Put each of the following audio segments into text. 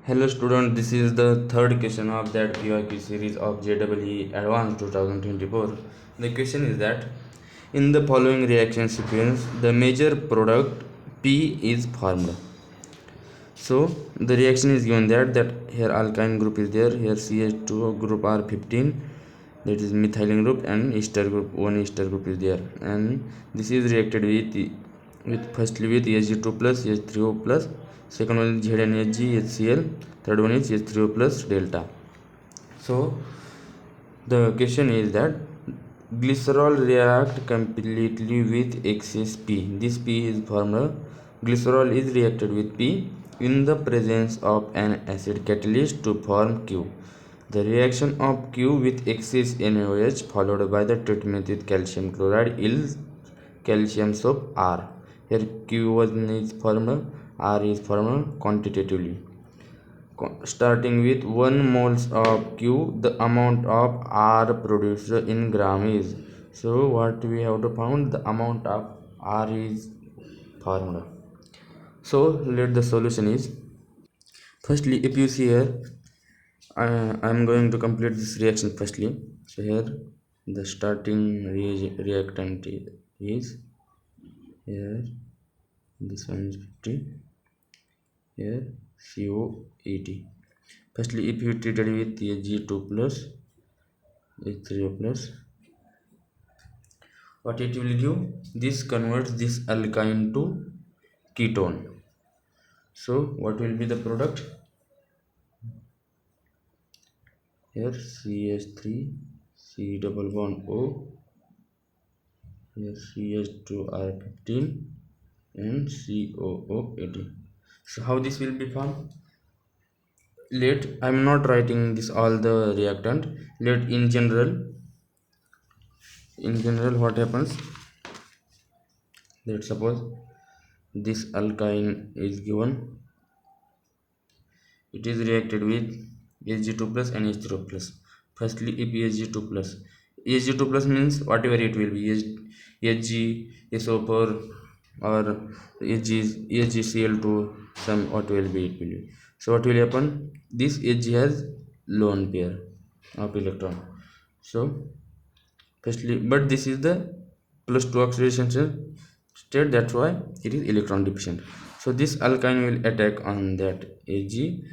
Hello student, this is the third question of that PYQ series of JEE Advanced 2024. The question is that in the following reaction sequence, the major product P is formed. So the reaction is given that here alkyne group is there, here CH2 group are 15, that is methylene group, and ester group, one ester group is there, and this is reacted with firstly with Hg2 plus H3O plus, second one is ZnHg HCl, third one is H3O plus delta. So the question is that glycerol react completely with excess P. This P is formed. Glycerol is reacted with P in the presence of an acid catalyst to form Q. The reaction of Q with excess NaOH followed by the treatment with calcium chloride yields calcium soap R. Here Q1 is formed, R is formed quantitatively. Starting with 1 moles of Q, the amount of R produced in gram is. So what we have to find, the amount of R is formed. So let the solution is, firstly if you see here, I am going to complete this reaction firstly. So here the starting reactant is, here this one is 50, here COET. Firstly, if you treated with G2 plus H3O plus, what it will give? This converts this alkyne to ketone. So what will be the product? Here CH3, C double bond O, here CH2R15 and COO18. So how this will be formed? Let, I am not writing this all the reactant. Let in general what happens, let's suppose this alkyne is given, it is reacted with Hg2 plus and H3O plus. Firstly, if Hg2 plus means whatever it will be, Hg, SO4 or HgCl2, some what will be it will be. So what will happen? This Hg has lone pair of electron. So firstly, but this is the plus 2 oxidation state, that's why it is electron deficient. So this alkyne will attack on that Hg,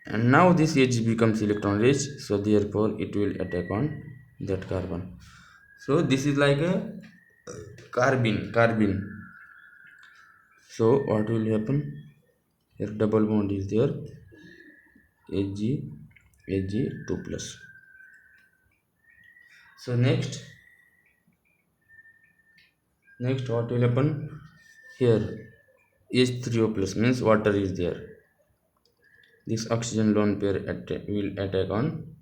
and now this Hg becomes electron rich, so therefore it will attack on that carbon. So this is like a carbene. So what will happen? Here double bond is there, Hg2 plus. So next what will happen? Here H3O plus means water is there. This oxygen lone pair will attack on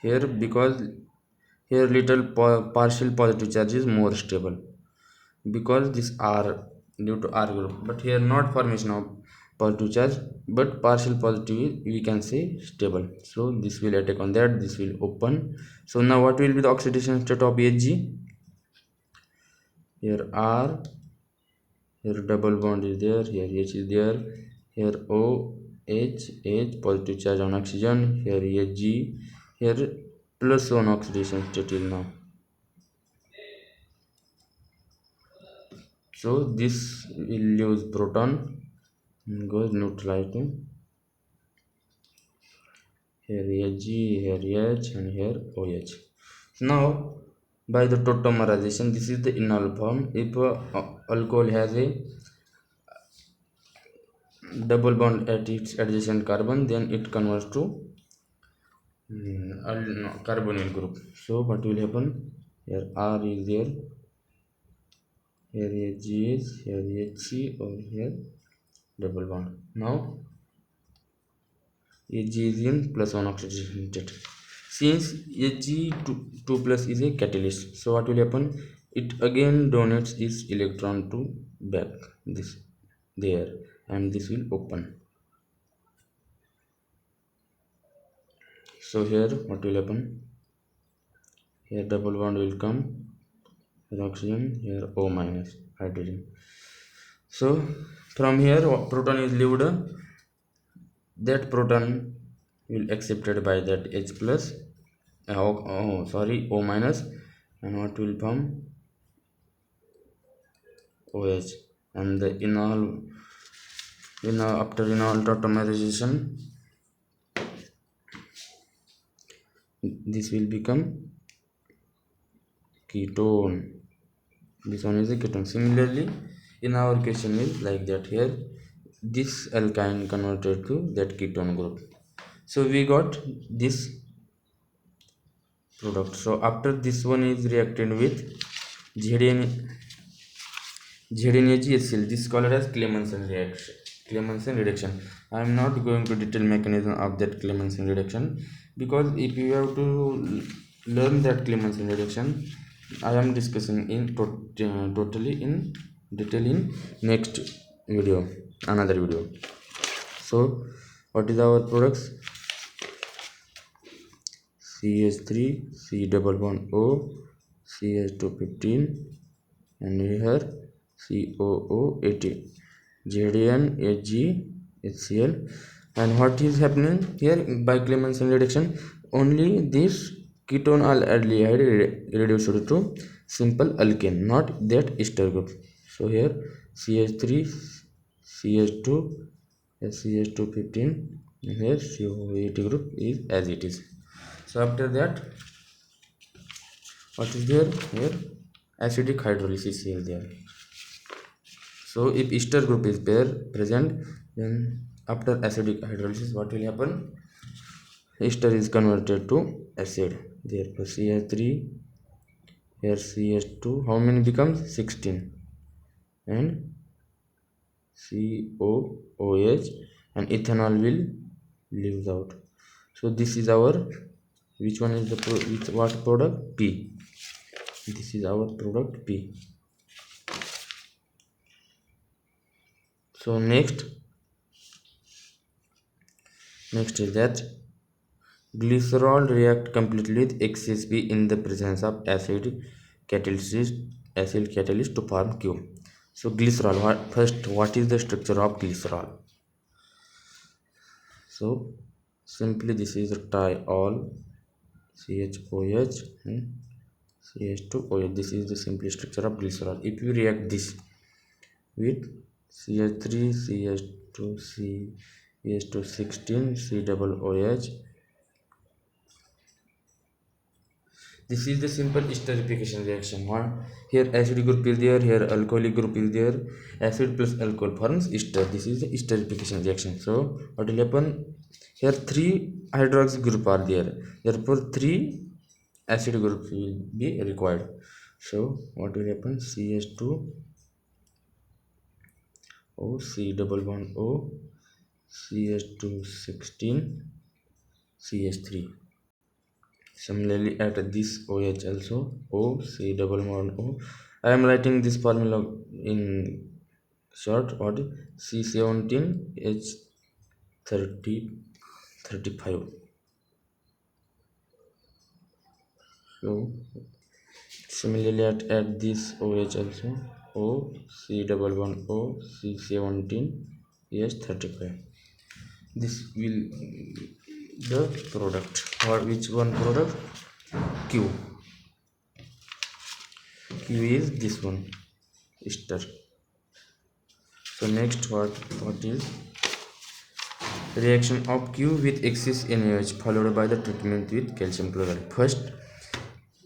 here, because here little partial positive charge is more stable, because this R due to R group, but here not formation of positive charge, but partial positive we can say stable. So this will attack on that, this will open. So now what will be the oxidation state of Hg? Here R, here double bond is there, here H is there, here O, H positive charge on oxygen, here Hg, here plus 1 oxidation state till now. So this will lose proton and goes neutralized to here Hg, here H, and here OH. So now by the tautomerization, this is the enol form. If alcohol has a double bond at its adjacent carbon, then it converts to carbonyl group. So what will happen? Here R is there, here Hg is, here Hc, or here double bond. Now Hg is in plus 1 oxidation state. Since Hg2 plus is a catalyst, so what will happen? It again donates its electron to back this there, and this will open. So here what will happen? Here double bond will come, here oxygen, here O minus hydrogen. So From here proton is left, that proton will accepted by that H plus, O minus, and what will form OH. And the after enol atomization, this will become ketone. This one is a ketone. Similarly, in our question is like that. Here this alkyne converted to that ketone group, so we got this product. So after this one is reacted with ZN ZNAGHCl, this is called as Clemmensen reaction. Clemmensen reduction. I am not going to detail mechanism of that Clemmensen reduction, because if you have to learn that Clemmensen reduction, I am discussing in totally in detail in next video, another video. So what is our products? CH3, C double bond O, CH215, and here COO18, ZN HgHCl. And what is happening here by Clemmensen reduction? Only this ketone aldehyde reduced to simple alkane, not that ester group. So here CH3, CH2, CH215, and here COO18 group is as it is. So after that, what is there here? Acidic hydrolysis is there. So if ester group is present, then after acidic hydrolysis, what will happen? Ester is converted to acid. Therefore CH3, here CH2, how many becomes? 16, and COOH, and ethanol will leaves out. So this is our, which one is the what product? P. This is our product P. So next is that glycerol react completely with excess P in the presence of acid catalyst to form Q. So glycerol, what is the structure of glycerol? So simply this is a thiol, CHOH, and CH2OH. This is the simple structure of glycerol. If you react this with CH3, CH2, CH216, C double OH, this is the simple esterification reaction. One, here acid group is there, here alcoholic group is there, acid plus alcohol forms ester. This is the esterification reaction. So what will happen? Here 3 hydroxy group are there, therefore 3 acid groups will be required. So what will happen? CH2 O, C double bond O, CH216, CH3. Similarly at this OH also, O, C double bond O. I am writing this formula in short. What is C17 H35. So similarly at this OH also, O, C double bond O, C17 H35. This will the product, or which one product? Q. Q is this one, ester. So next what is reaction of Q with excess NaOH followed by the treatment with calcium chloride. First,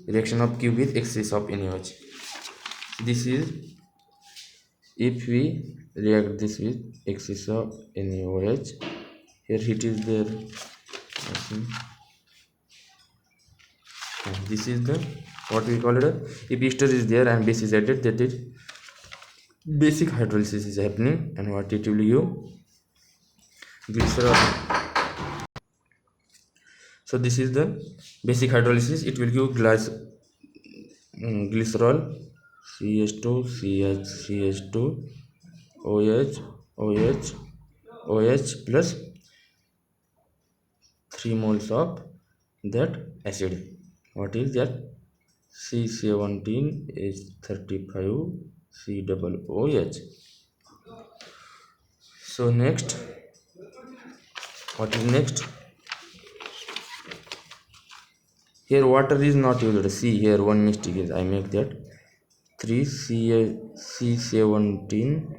reaction of Q with excess of NaOH. This is if we react this with excess of NaOH. Here it is there. This is the what we call it. If ester is there and base is added, that is basic hydrolysis is happening, and what it will give? Glycerol. So this is the basic hydrolysis. It will give glycerol, CH2, CH, CH2, OH, OH, OH plus 3 moles of that acid. What is that? C17H35, C double OH. So next, what is next? Here water is not used. See here one mistake is I make that 3C17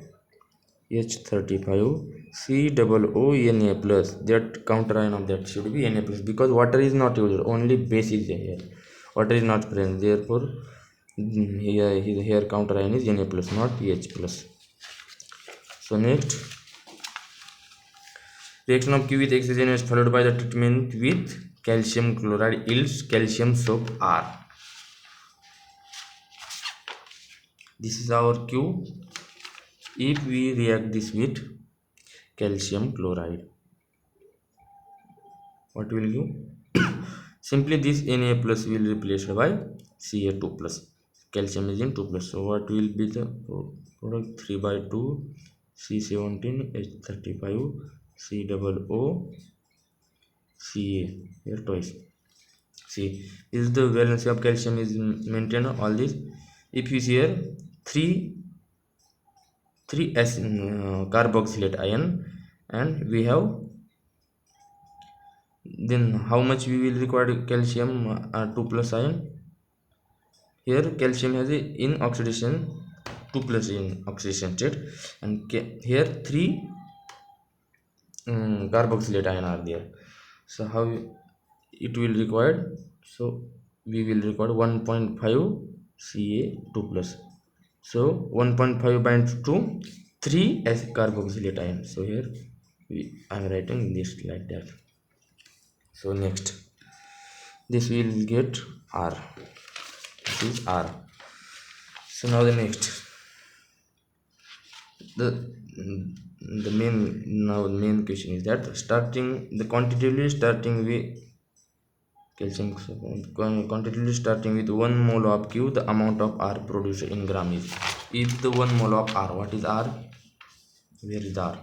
H35 COO Na plus, that counter ion of that should be Na plus, because water is not used, only base is here, water is not present, therefore here counter ion is Na plus, not H plus. So next, reaction of Q with oxygen is followed by the treatment with calcium chloride yields calcium soap R. This is our Q. If we react this with calcium chloride, what will give? Simply this Na plus will be replaced by Ca2 plus. Calcium is in 2 plus. So what will be the product? 3 by 2 C17 H35 COO Ca, here twice. See, is the valency of calcium is maintained all this. If you see here 3 S carboxylate ion, and we have, then how much we will require calcium 2 plus ion. Here calcium has a in oxidation 2 plus in oxidation state, and here 3 carboxylate ion are there. So how it will required? So we will require 1.5 Ca2 plus. So 1.5 binds to 3 as carboxylate ion. So here I am writing this like that. So next, this will get R. This is R. So now the next, the main question is that quantitatively starting with calcium, quantitatively starting with 1 mole of Q, the amount of R produced in gram is. If the 1 mole of R, what is R? Where is R?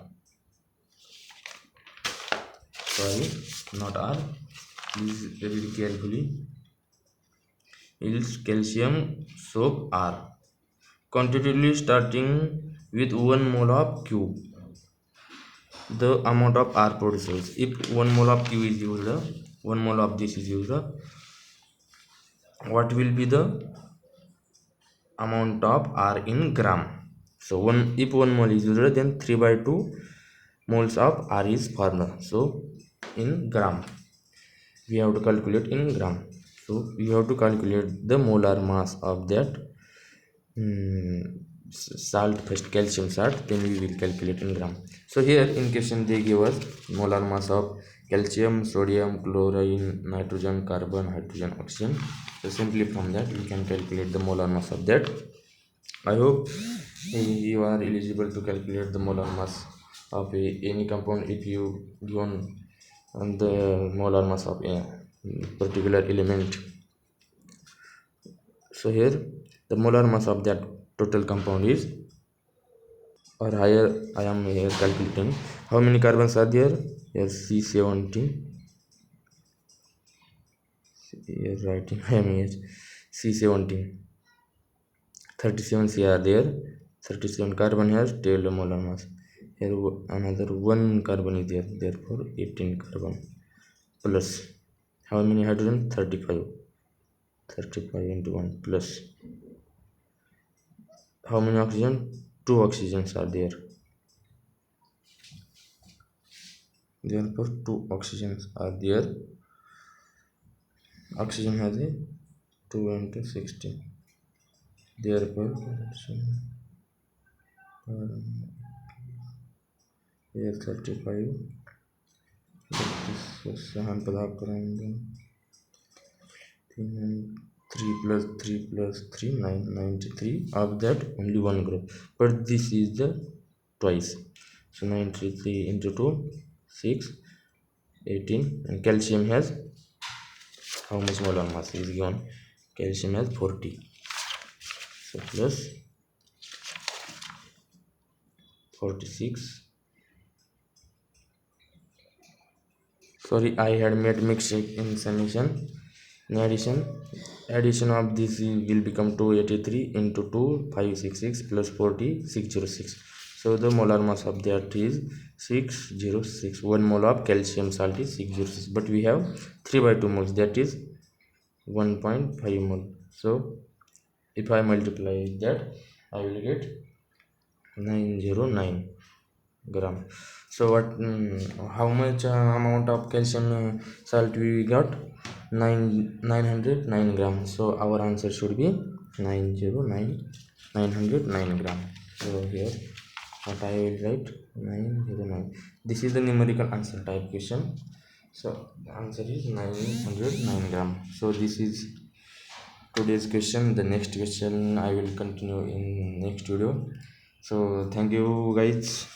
Sorry, not R. Please very carefully. Is calcium soap R. Quantitatively starting with 1 mole of Q, the amount of R produces. If 1 mole of Q is used, 1 mole of this is used, what will be the amount of R in gram? So if 1 mole is used, then 3 by 2 moles of R is formed. So in gram we have to calculate in gram. So we have to calculate the molar mass of that salt, first calcium salt, then we will calculate in gram. So here in question they give us molar mass of calcium, sodium, chlorine, nitrogen, carbon, hydrogen, oxygen. So simply from that we can calculate the molar mass of that. I hope you are eligible to calculate the molar mass of any compound if you given the molar mass of a particular element. So here the molar mass of that total compound is, or higher I am here calculating how many carbons are there. Here C17, here writing I am here C17, 37 C are there, 37 carbon has tailed molar mass. Here another 1 carbon is there, therefore 18 carbon plus how many hydrogen? 35 into 1 plus how many oxygen? 2 oxygens are there, therefore 2 oxygens are there. Oxygen has a 2 into 16, therefore here 35 भाग करेंगे 3 plus 3 plus 3 93. Of that only one group, but this is the twice. So 93 into 2 6 18, and calcium has how much molar mass is given? Calcium has 40. So plus 46. Sorry, I had made mistake in summation. In addition of this will become 283 into 2 566 plus 40 606. So the molar mass of that is 606. 1 mole of calcium salt is 606, but we have 3 by 2 moles, that is 1.5 mole. So if I multiply that, I will get 909 gram. So what, how much amount of calcium salt we got? 909 grams. So our answer should be 909 gram. So here what I will write, 909. This is the numerical answer type question. So the answer is 909 gram. So this is today's question. The next question I will continue in next video. So thank you guys.